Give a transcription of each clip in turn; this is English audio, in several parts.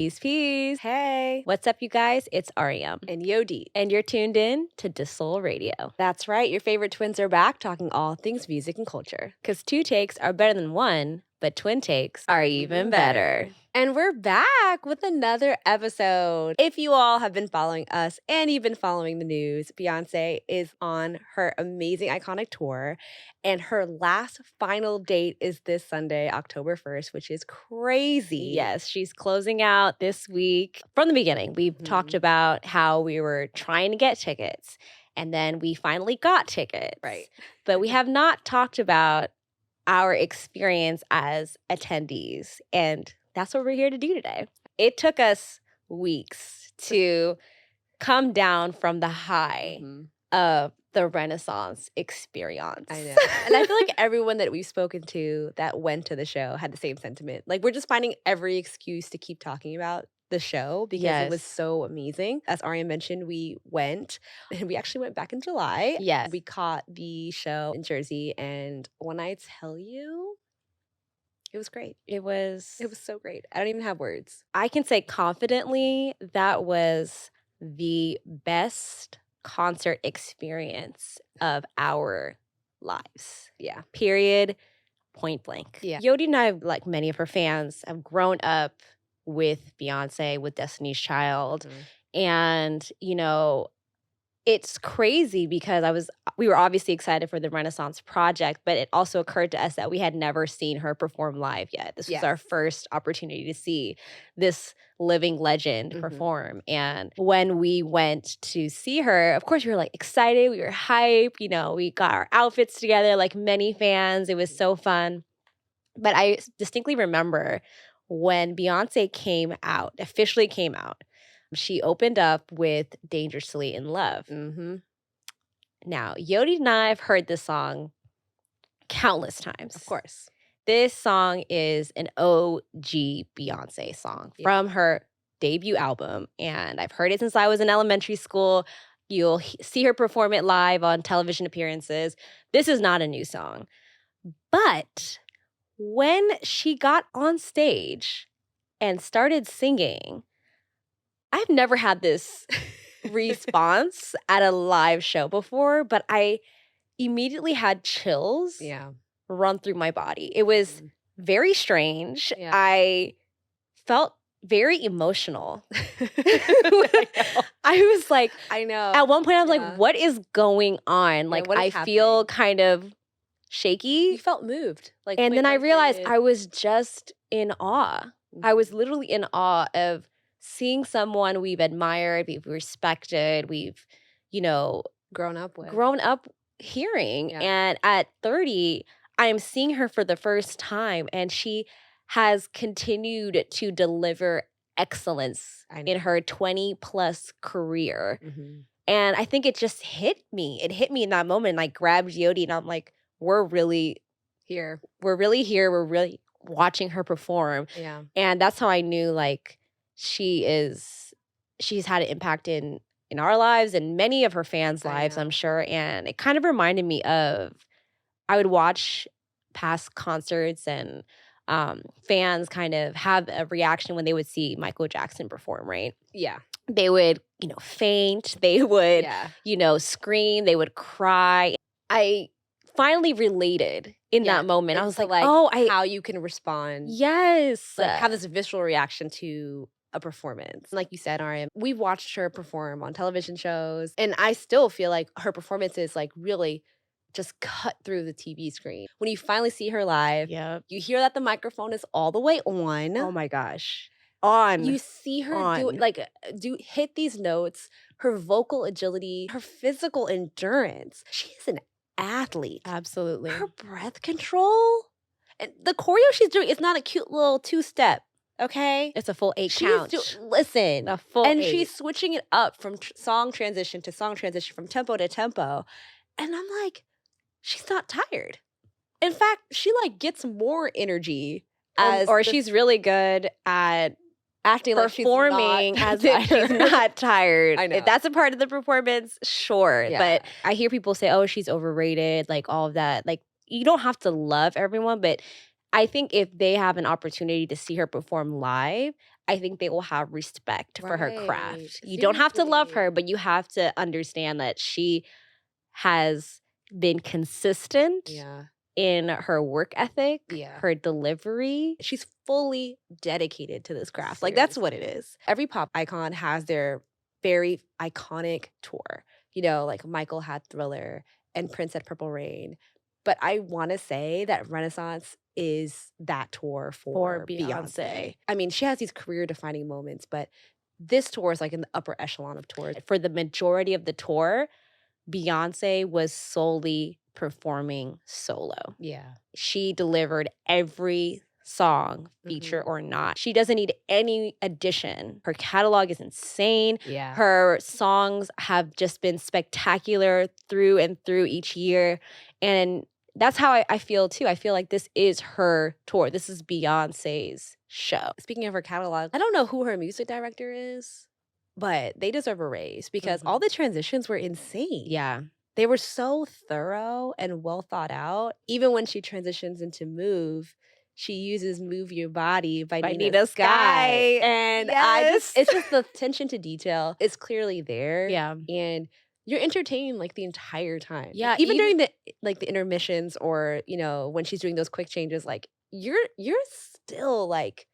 Peace, peace. Hey. What's up, you guys? It's Ariam And Yodit. and you're tuned in to deuxsol Radio. That's right. Your favorite twins are back talking all things music and culture. Because 2 takes are better than 1, but twin takes are even better. And we're back with another episode. If you all have been following us and you've been following the news, Beyonce is on her amazing, iconic tour. And her last final date is this Sunday, October 1st, which is crazy. Yes, she's closing out this week. From the beginning, we've talked about how we were trying to get tickets. And then we finally got tickets. Right. But we have not talked about our experience as attendees. And that's what we're here to do today. It took us weeks to come down from the high of the Renaissance experience. I know. And I feel like everyone that we've spoken to that went to the show had the same sentiment. Like, we're just finding every excuse to keep talking about the show because it was so amazing. As Ariam mentioned, we went, and we actually went back in July. Yes. We caught the show in Jersey, and when I tell you, it was great. It was so great. I don't even have words. I can say confidently that was the best concert experience of our lives. Yeah. Period. Point blank. Yeah. Yodit and I, like many of her fans, have grown up with Beyonce, with Destiny's Child. And, you know, it's crazy because we were obviously excited for the Renaissance project, but it also occurred to us that we had never seen her perform live yet. This was our first opportunity to see this living legend perform. And when we went to see her, of course, we were like excited. We were hyped. You know, we got our outfits together like many fans. It was so fun. But I distinctly remember when Beyonce officially came out, she opened up with Dangerously in Love. Now, Yodit and I have heard this song countless times. Of course. This song is an OG Beyonce song from her debut album. And I've heard it since I was in elementary school. You'll see her perform it live on television appearances. This is not a new song. But when she got on stage and started singing, I've never had this response at a live show before, but I immediately had chills run through my body. It was very strange. Yeah. I felt very emotional. I was like, I know. at one point I was like, what is going on? Like, I feel kind of shaky. You felt moved. And then I realized I was just in awe. I was literally in awe of seeing someone we've admired, we've respected, we've, you know, grown up hearing. And at 30, I'm seeing her for the first time, and she has continued to deliver excellence in her 20-plus career. And I think it just hit me. It hit me in that moment. I grabbed Yodit, and I'm like, we're really here. We're really here. We're really watching her perform. Yeah. And that's how I knew, like, she's had an impact in our lives and many of her fans' lives, I'm sure. And it kind of reminded me of, I would watch past concerts and fans kind of have a reaction when they would see Michael Jackson perform, right? Yeah. They would, you know, faint. They would, you know, scream. They would cry. I finally related in that moment. I was like, how you can respond. Yes. Like, have this visceral reaction to a performance. Like you said, Ariam, we've watched her perform on television shows, and I still feel like her performances like really just cut through the TV screen. When you finally see her live, you hear that the microphone is all the way on. Oh my gosh. You see her hit these notes, her vocal agility, her physical endurance. She is an athlete. Absolutely. Her breath control. And the choreo she's doing is not a cute little two-step. Okay, it's a full 8 count. Listen, a full and 8. She's switching it up from song transition to song transition, from tempo to tempo, and I'm like, she's not tired. In fact, she like gets more energy she's really good at acting performing like she's not tired. I know. If that's a part of the performance, sure. But I hear people say, oh, she's overrated, like all of that. Like, you don't have to love everyone, but I think if they have an opportunity to see her perform live, I think they will have respect for her Right. craft. You don't have to love her, Seriously. but you have to understand that she has been consistent Yeah. in her work ethic, Yeah. her delivery. She's fully dedicated to this craft. Like, that's what it Seriously. is. Every pop icon has their very iconic tour. You know, like Michael had Thriller and Prince had Purple Rain. But I want to say that Renaissance is that tour for Beyonce. I mean, she has these career-defining moments, but this tour is like in the upper echelon of tours. For the majority of the tour, Beyonce was solely performing solo. Yeah. She delivered every song, feature or not. She doesn't need any addition. Her catalog is insane. Yeah. Her songs have just been spectacular through and through each year. And that's how I feel too. I feel like this is her tour. This is Beyonce's show. Speaking of her catalog, I don't know who her music director is, but they deserve a raise because all the transitions were insane. Yeah. They were so thorough and well thought out. Even when she transitions into Move, she uses Move Your Body by Nina Sky. And it's just the attention to detail is clearly there. Yeah. And you're entertained like the entire time. Yeah, Even during the intermissions or, you know, when she's doing those quick changes, like you're still like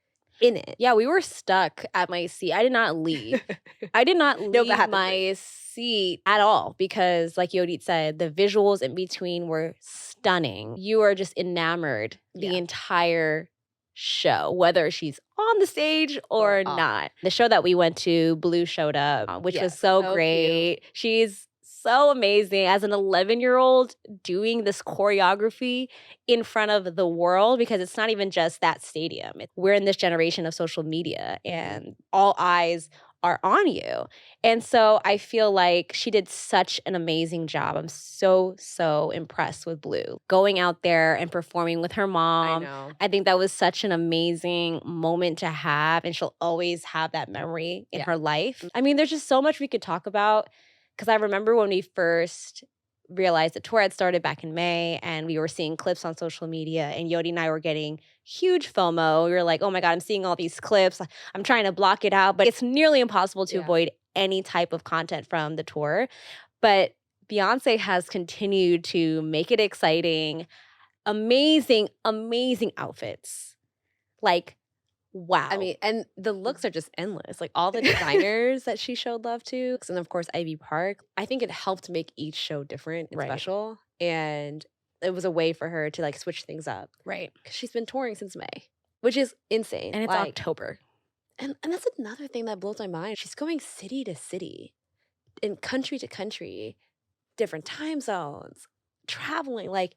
in it. Yeah, we were stuck at my seat. I did not leave. I did not leave my seat at all because, like Yodit said, the visuals in between were stunning. You are just enamored the entire show, whether she's on the stage or not. The show that we went to, Blue showed up, which was so great. Cute. She's so amazing as an 11-year-old doing this choreography in front of the world because it's not even just that stadium. We're in this generation of social media and all eyes are on you. And so I feel like she did such an amazing job. I'm so impressed with Blue. Going out there and performing with her mom. I know. I think that was such an amazing moment to have, and she'll always have that memory in her life. I mean, there's just so much we could talk about. Because I remember when we first realized the tour had started back in May and we were seeing clips on social media and Yodi and I were getting huge FOMO. We were like, oh my God, I'm seeing all these clips. I'm trying to block it out, but it's nearly impossible to avoid any type of content from the tour. But Beyonce has continued to make it exciting. Amazing, amazing outfits. Like, wow. I mean, and the looks are just endless. Like all the designers that she showed love to. And of course, Ivy Park. I think it helped make each show different and special. And it was a way for her to like switch things up. Right. Because she's been touring since May, which is insane. And it's like, October. And that's another thing that blows my mind. She's going city to city and country to country, different time zones, traveling. Like,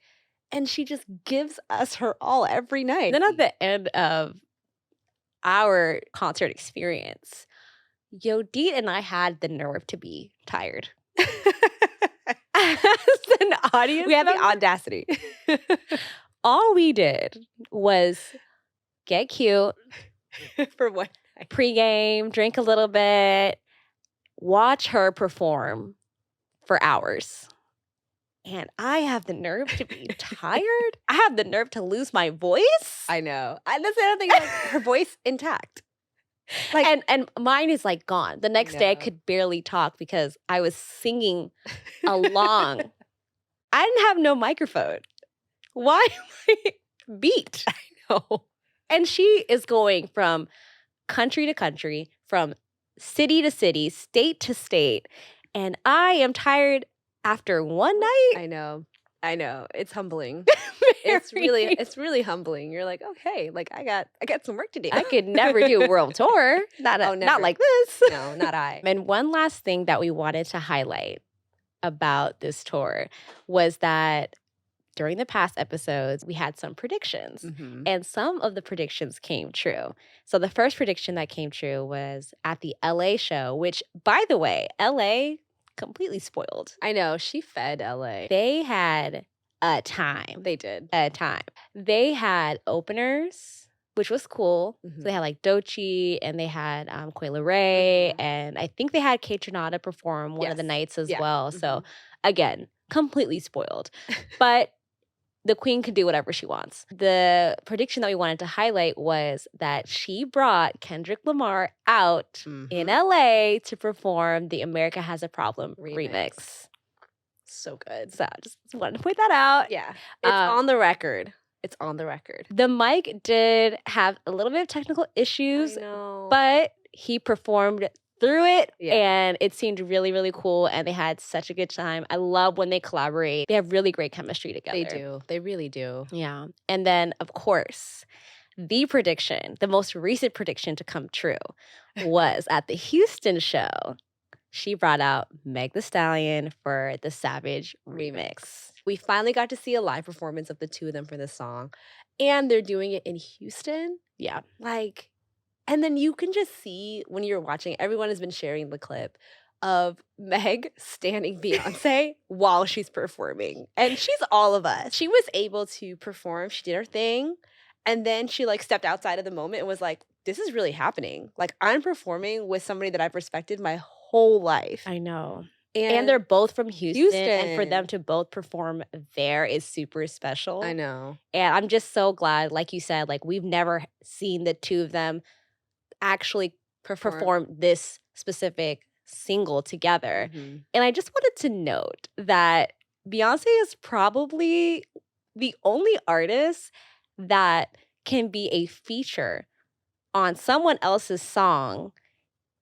and she just gives us her all every night. Then at the end of our concert experience, Yodit and I had the nerve to be tired. As an audience, we had the audacity. All we did was get cute for one night, pregame, drink a little bit, watch her perform for hours. And I have the nerve to be tired. I have the nerve to lose my voice. I know. That's the other thing. Like, her voice intact. Like, and mine is like gone. The next day I could barely talk because I was singing along. I didn't have no microphone. Why am I beat? I know. And she is going from country to country, from city to city, state to state. And I am tired after one night. I know. It's humbling. It's really humbling. You're like, okay, like I got some work to do. I could never do a world tour. Not like this. No, not I. And one last thing that we wanted to highlight about this tour was that during the past episodes, we had some predictions. And some of the predictions came true. So the first prediction that came true was at the LA show, which, by the way, LA completely spoiled. I know. She fed LA. They had a time. They did. A time. They had openers, which was cool. So they had like Doechii and they had Quayla Ray. And I think they had Kate Trinata perform one of the nights as well. So again, completely spoiled. But the queen could do whatever she wants. The prediction that we wanted to highlight was that she brought Kendrick Lamar out in LA to perform the America Has a Problem remix. So good. So just wanted to point that out. Yeah. It's on the record. It's on the record. The mic did have a little bit of technical issues, I know. but he performed through it, and it seemed really, really cool, and they had such a good time. I love when they collaborate. They have really great chemistry together. They do. They really do. Yeah. And then, of course, the prediction, the most recent prediction to come true was at the Houston show. She brought out Meg Thee Stallion for the Savage remix. We finally got to see a live performance of the two of them for this song, and they're doing it in Houston. Yeah. Like, and then you can just see when you're watching, everyone has been sharing the clip of Meg standing Beyonce while she's performing. And she's all of us. She was able to perform. She did her thing. And then she like stepped outside of the moment and was like, this is really happening. Like, I'm performing with somebody that I've respected my whole life. I know. And they're both from Houston. And for them to both perform there is super special. I know. And I'm just so glad, like you said, like we've never seen the two of them actually perform this specific single together. And I just wanted to note that Beyonce is probably the only artist that can be a feature on someone else's song,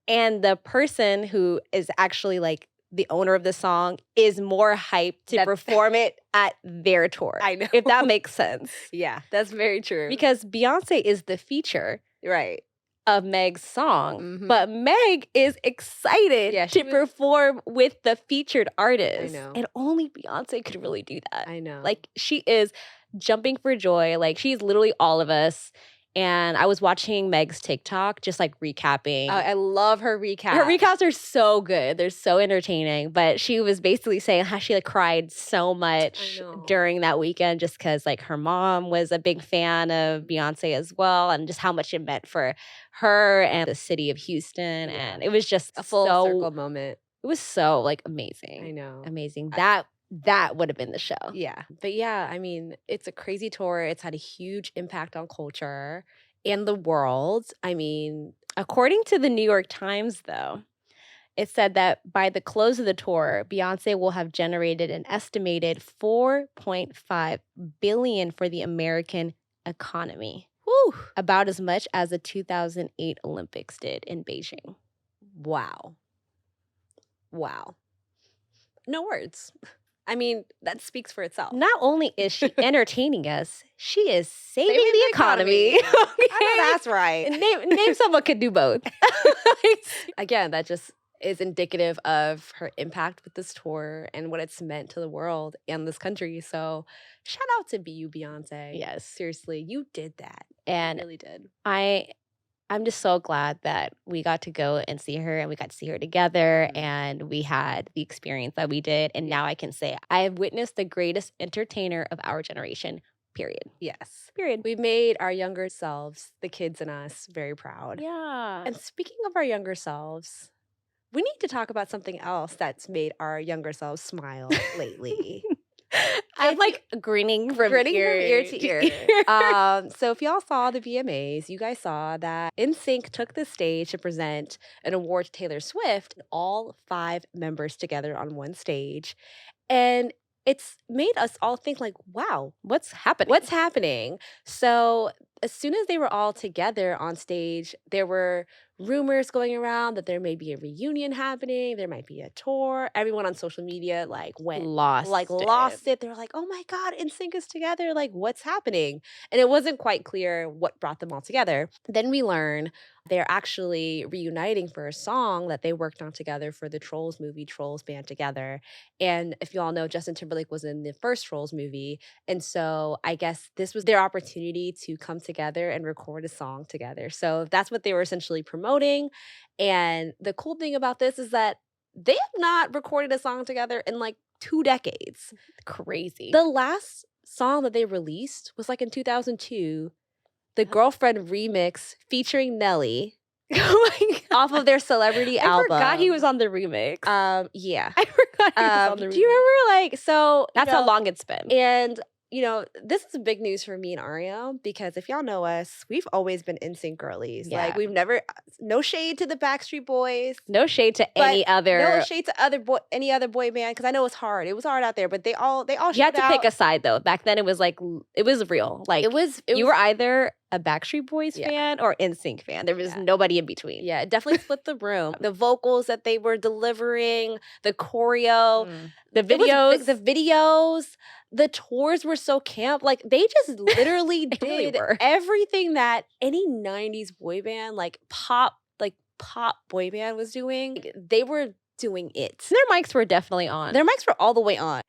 and the person who is actually like the owner of the song is more hyped to perform it at their tour. I know. If that makes sense. Yeah, that's very true. Because Beyonce is the feature. Right. Of Meg's song, but Meg is excited to perform with the featured artist. I know. And only Beyonce could really do that. I know. Like, she is jumping for joy. Like, she's literally all of us. And I was watching Meg's TikTok, just like recapping. I love her recaps. Her recaps are so good. They're so entertaining. But she was basically saying how she like cried so much during that weekend just because like her mom was a big fan of Beyonce as well, and just how much it meant for her and the city of Houston. And it was just a full circle moment. It was so like amazing. I know. Amazing. That would have been the show. Yeah. But yeah, I mean, it's a crazy tour. It's had a huge impact on culture and the world. I mean, according to the New York Times, though, it said that by the close of the tour, Beyonce will have generated an estimated $4.5 billion for the American economy. Whew. About as much as the 2008 Olympics did in Beijing. Wow. Wow. No words. I mean, that speaks for itself. Not only is she entertaining us, she is saving the economy. Okay. I know that's right. Name someone could do both. Again, that just is indicative of her impact with this tour and what it's meant to the world and this country. So shout out to you, Beyonce. Yes. Seriously, you did that. And you really did. I'm just so glad that we got to go and see her, and we got to see her together, and we had the experience that we did. And now I can say I have witnessed the greatest entertainer of our generation, period. Yes. Period. We've made our younger selves, the kids in us, very proud. Yeah. And speaking of our younger selves, we need to talk about something else that's made our younger selves smile lately. I'm like grinning from ear to ear. So if y'all saw the VMAs, you guys saw that NSYNC took the stage to present an award to Taylor Swift, all 5 members together on one stage. And it's made us all think like, wow, what's happening? What's happening? So as soon as they were all together on stage, there were rumors going around that there may be a reunion happening. There might be a tour. Everyone on social media lost it. They were like, oh my God, NSYNC is together. Like, what's happening? And it wasn't quite clear what brought them all together. Then we learn they're actually reuniting for a song that they worked on together for the Trolls movie, Trolls Band Together. And if you all know, Justin Timberlake was in the first Trolls movie. And so I guess this was their opportunity to come together and record a song together. So that's what they were essentially promoting. And the cool thing about this is that they have not recorded a song together in like 2 decades. Crazy. The last song that they released was like in 2002. The Girlfriend remix featuring Nelly off of their Celebrity album. I forgot he was on the remix. Yeah. I forgot he was on the remix. Do you remember so that's how long it's been. And you know, this is big news for me and Ariam because if y'all know us, we've always been NSYNC girlies. Yeah. Like we've never, no shade to the Backstreet Boys. No shade to any other. No shade to any other boy band because I know it's hard. It was hard out there, but they all You had to pick a side though. Back then, it was like it was real. Like you were either a Backstreet Boys fan or NSYNC fan. There was nobody in between. Yeah, it definitely split the room. The vocals that they were delivering, the choreo, the videos, the tours were so camp. Like they just literally did everything that any 90s boy band, like pop boy band was doing. They were doing it. Their mics were definitely on. Their mics were all the way on.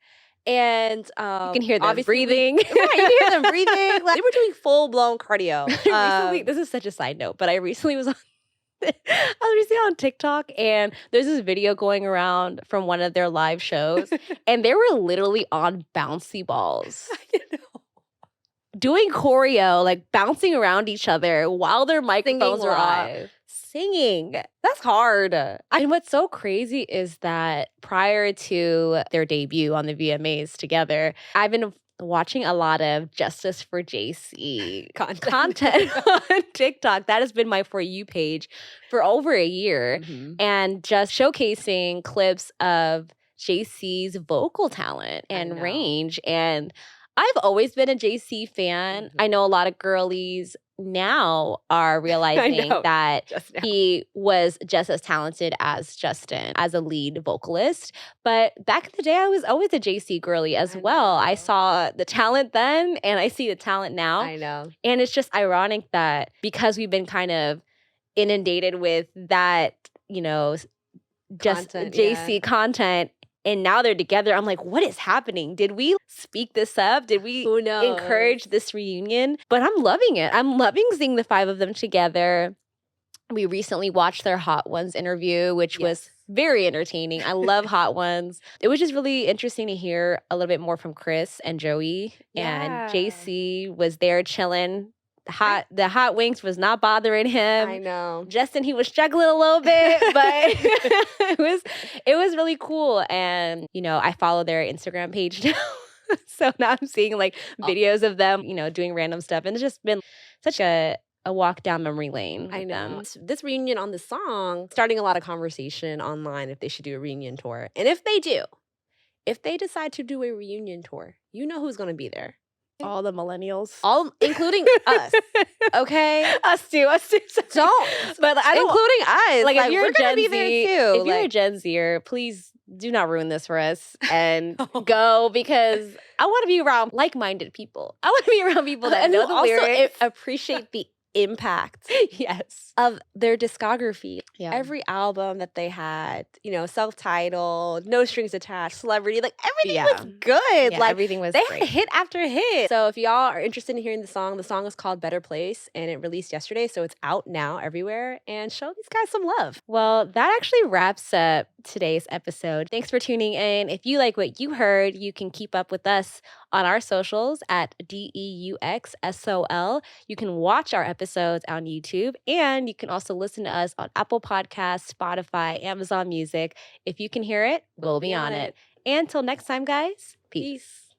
And you can hear them breathing. Right, you can hear them breathing. Like, they were doing full-blown cardio. Recently, this is such a side note, but I recently was on on TikTok and there's this video going around from one of their live shows and they were literally on bouncy balls. Doing choreo, like bouncing around each other while their microphones were off. Singing. That's hard. And what's so crazy is that prior to their debut on the VMAs together, I've been watching a lot of Justice for JC content on TikTok. That has been my For You page for over a year. And just showcasing clips of JC's vocal talent and range. And I've always been a JC fan. I know a lot of girlies now are realizing that he was just as talented as Justin as a lead vocalist. But back in the day, I was always a JC girly as well. I saw the talent then and I see the talent now. I know. And it's just ironic that because we've been kind of inundated with that, you know, just JC content, and now they're together. I'm like, what is happening? Did we speak this up? Did we encourage this reunion? But I'm loving it. I'm loving seeing the five of them together. We recently watched their Hot Ones interview, which was very entertaining. I love Hot Ones. It was just really interesting to hear a little bit more from Chris and Joey. And JC was there chilling. The hot wings was not bothering him. I know. Justin, he was struggling a little bit, but it was really cool. And, you know, I follow their Instagram page now. So now I'm seeing like videos of them, you know, doing random stuff. And it's just been such a walk down memory lane. I know. This reunion on the song, starting a lot of conversation online if they should do a reunion tour. And if they decide to do a reunion tour, you know who's going to be there. All the millennials. All, including us. Okay? Us too. Don't. But I don't, including us. Like if you're we're a Gen be Z, there too. If you're a Gen Zer, please do not ruin this for us and go because I want to be around like-minded people. I want to be around people that know the lyrics. Appreciate the impact of their discography. Every album that they had, you know, self-titled, no strings attached, celebrity, like everything was good. Like everything was they great. had hit after hit. So if y'all are interested in hearing the song is called Better Place and it released yesterday, so it's out now everywhere, and show these guys some love. Well, that actually wraps up today's episode. Thanks for tuning in. If you like what you heard, you can keep up with us on our socials at DEUXSOL. You can watch our episodes on YouTube, and you can also listen to us on Apple Podcasts, Spotify, Amazon Music. If you can hear it, we'll be on it. And until next time, guys, peace.